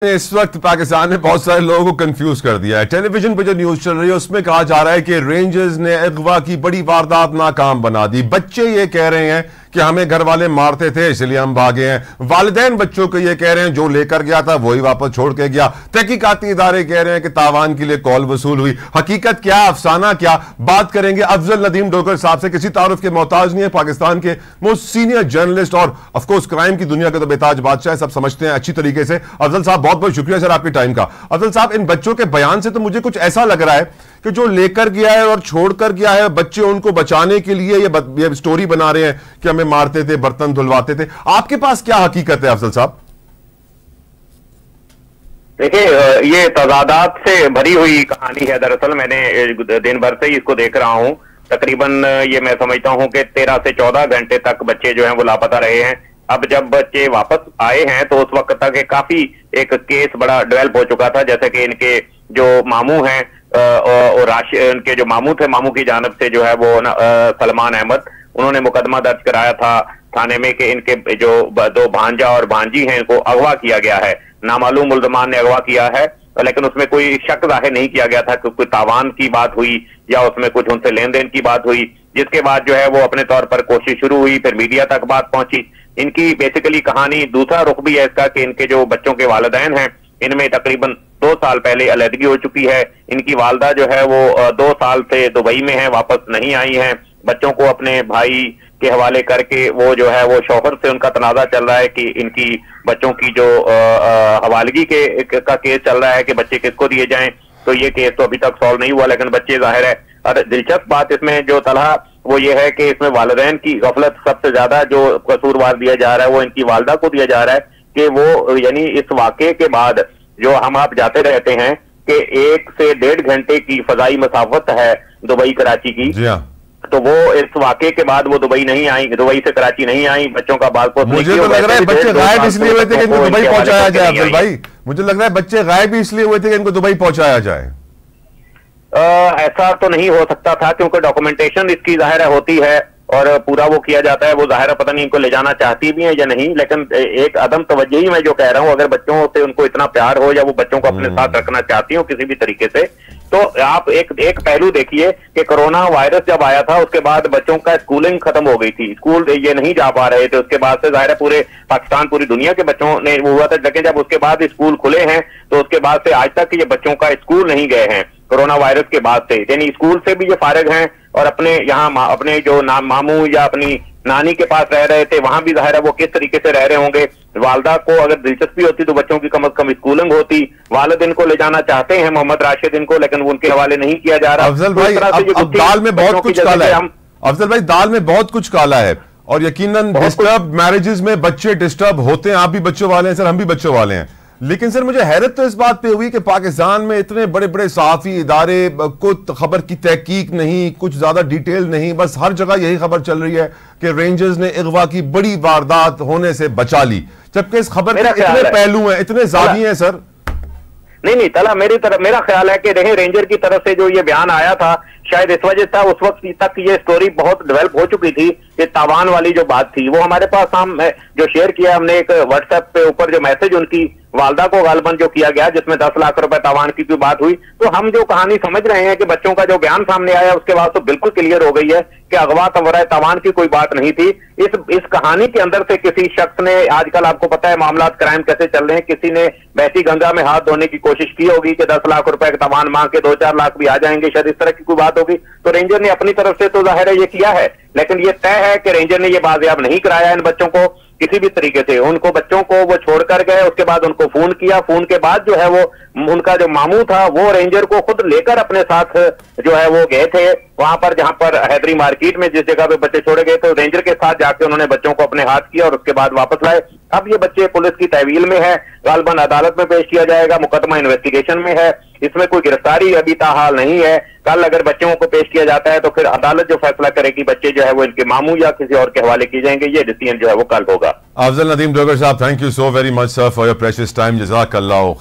इस वक्त पाकिस्तान में बहुत सारे लोगों को कंफ्यूज कर दिया है। टेलीविजन पे जो न्यूज चल रही है उसमें कहा जा रहा है कि रेंजर्स ने अगवा की बड़ी वारदात नाकाम बना दी। बच्चे ये कह रहे हैं कि हमें घर वाले मारते थे इसलिए हम भागे हैं। वालिदैन बच्चों को ये कह रहे हैं जो लेकर गया था वही वापस छोड़ के गया। तहकीकाती इदारे कह रहे हैं कि तावान के लिए कॉल वसूल हुई। हकीकत क्या, अफसाना क्या, बात करेंगे अफजल नदीम डोगर साहब से। किसी तारुफ के मोहताज नहीं है, पाकिस्तान के मोस्ट सीनियर जर्नलिस्ट और ऑफकोर्स क्राइम की दुनिया के तो बेताज बादशाह, सब समझते हैं अच्छी तरीके से। अफजल साहब बहुत बहुत शुक्रिया सर आपके टाइम का। अफजल साहब, इन बच्चों के बयान से तो मुझे कुछ ऐसा लग रहा है कि जो लेकर गया है और छोड़कर गया है बच्चे उनको बचाने के लिए ये स्टोरी बना रहे हैं कि हमें मारते थे, बर्तन धुलवाते थे। आपके पास क्या हकीकत है अफजल साहब? देखिए, ये तजादात से भरी हुई कहानी है। दरअसल मैंने दिन भर से ही इसको देख रहा हूं। तकरीबन ये मैं समझता हूं कि 13 से 14 घंटे तक बच्चे जो हैं वो लापता रहे हैं। अब जब बच्चे वापस आए हैं तो उस वक्त तक काफी एक केस बड़ा डेवलप हो चुका था। जैसे कि इनके जो मामू हैं और इनके जो मामू थे, मामू की जानब से जो है वो सलमान अहमद, उन्होंने मुकदमा दर्ज कराया था थाने में कि इनके जो 2 भांजा और भांजी हैं इनको अगवा किया गया है। नामालूम मुल्जमान ने अगवा किया है, लेकिन उसमें कोई शक जाहिर नहीं किया गया था कि कोई तावान की बात हुई या उसमें कुछ उनसे लेन देन की बात हुई। जिसके बाद जो है वो अपने तौर पर कोशिश शुरू हुई, फिर मीडिया तक बात पहुंची। इनकी बेसिकली कहानी दूसरा रुख भी है इसका कि इनके जो बच्चों के वालिदैन हैं इनमें तकरीबन 2 साल पहले अलहदगी हो चुकी है। इनकी वालदा जो है वो 2 साल से दुबई में है, वापस नहीं आई हैं। बच्चों को अपने भाई के हवाले करके वो जो है वो शौहर से उनका तनाजा चल रहा है कि इनकी बच्चों की जो हवालगी का केस चल रहा है कि बच्चे किसको दिए जाएं। तो ये केस तो अभी तक सॉल्व नहीं हुआ, लेकिन बच्चे जाहिर है। और दिलचस्प बात इसमें जो तलहा वो ये है कि इसमें वालिदैन की गफलत सबसे ज्यादा जो कसूरवार दिया जा रहा है वो इनकी वालदा को दिया जा रहा है कि वो यानी इस वाकये के बाद जो हम आप जाते रहते हैं कि 1 से 1.5 घंटे की फजाई मसाफत है दुबई कराची की, तो वो इस वाकये के बाद वो दुबई नहीं आई, दुबई से कराची नहीं आई। बच्चों का बालपोस मुझे तो लग रहा है बच्चे गायब इसलिए हुए थे कि इनको दुबई पहुंचाया जाए। अफजल भाई, मुझे लग रहा है बच्चे गायब इसलिए हुए थे कि इनको दुबई पहुंचाया जाए। ऐसा तो नहीं हो सकता था क्योंकि डॉक्यूमेंटेशन इसकी जाहिर होती है और पूरा वो किया जाता है। वो जाहिर पता नहीं इनको ले जाना चाहती भी है या नहीं, लेकिन एक अदम तवज्जोही मैं जो कह रहा हूं, अगर बच्चों से उनको इतना प्यार हो या वो बच्चों को अपने साथ रखना चाहती हो किसी भी तरीके से, तो आप एक पहलू देखिए कि कोरोना वायरस जब आया था उसके बाद बच्चों का स्कूलिंग खत्म हो गई थी, स्कूल ये नहीं जा पा रहे थे। उसके बाद से जाहिर है पूरे पाकिस्तान, पूरी दुनिया के बच्चों ने वो हुआ था। लेकिन जब उसके बाद स्कूल खुले हैं तो उसके बाद से आज तक ये बच्चों का स्कूल नहीं गए हैं कोरोना वायरस के बाद से। यानी स्कूल से भी ये फारिग हैं और अपने यहाँ अपने जो मामू या अपनी नानी के पास रह रहे थे वहां भी जाहिर है वो किस तरीके से रह रहे होंगे। वालदा को अगर दिलचस्पी होती तो बच्चों की कम से कम स्कूलिंग होती। वालिद इनको ले जाना चाहते हैं, मोहम्मद राशिद इनको, लेकिन उनके हवाले नहीं किया जा रहा। अफजल भाई, अब दाल में बहुत कुछ काला है। अफजल भाई, दाल में बहुत कुछ काला है और यकीनन डिस्टर्ब मैरिजेस में बच्चे डिस्टर्ब होते हैं। आप भी बच्चों वाले हैं सर, हम भी बच्चों वाले हैं। लेकिन सर मुझे हैरत तो इस बात पे हुई कि पाकिस्तान में इतने बड़े बड़े सहाफी इदारे को खबर की तहकीक नहीं, कुछ ज्यादा डिटेल नहीं, बस हर जगह यही खबर चल रही है कि रेंजर्स ने अगवा की बड़ी वारदात होने से बचा ली, जबकि इस खबर के इतने पहलू हैं, इतने जावी हैं सर। नहीं तला, मेरा ख्याल है कि देखें, रेंजर की तरफ से जो ये बयान आया था शायद इस वजह से उस वक्त तक ये स्टोरी बहुत डेवलप हो चुकी थी कि तावान वाली जो बात थी वो हमारे पास हम जो शेयर किया हमने एक व्हाट्सएप पे ऊपर जो मैसेज उनकी वालदा को गालबन जो किया गया जिसमें 10 लाख रुपए तावान की बात हुई, तो हम जो कहानी समझ रहे हैं कि बच्चों का जो बयान सामने आया उसके बाद तो बिल्कुल क्लियर हो गई है कि अगवा तवरा तावान की कोई बात नहीं थी। इस कहानी के अंदर से किसी शख्स ने, आजकल आपको पता है मामला क्राइम कैसे चल रहे हैं, किसी ने बहती गंगा में हाथ धोने की कोशिश की होगी कि 10 लाख रुपए का तावान मांग के 2-4 लाख भी आ जाएंगे, शायद इस तरह की कोई बात होगी। तो रेंजर ने अपनी तरफ से तो जाहिर है ये किया है, लेकिन ये तय है कि रेंजर ने ये बाजियाब नहीं कराया इन बच्चों को किसी भी तरीके से। उनको बच्चों को वो छोड़कर गए, उसके बाद उनको फोन किया, फोन के बाद जो है वो उनका जो मामू था वो रेंजर को खुद लेकर अपने साथ जो है वो गए थे वहां पर, जहां पर हैदरी मार्केट में जिस जगह पे बच्चे छोड़े गए, तो रेंजर के साथ जाके उन्होंने बच्चों को अपने हाथ किया और उसके बाद वापस लाए। अब ये बच्चे पुलिस की तहवील में है, गालबन अदालत में पेश किया जाएगा, मुकदमा इन्वेस्टिगेशन में है, इसमें कोई गिरफ्तारी अभी ताहाल नहीं है। कल अगर बच्चों को पेश किया जाता है तो फिर अदालत जो फैसला करेगी बच्चे जो है वो इनके मामू या किसी और के हवाले किए जाएंगे, ये डिसीजन जो है वो कल होगा। Afzal Nadeem Dogar Sahab, thank you so very much sir for your precious time. जज़ाकल्लाह।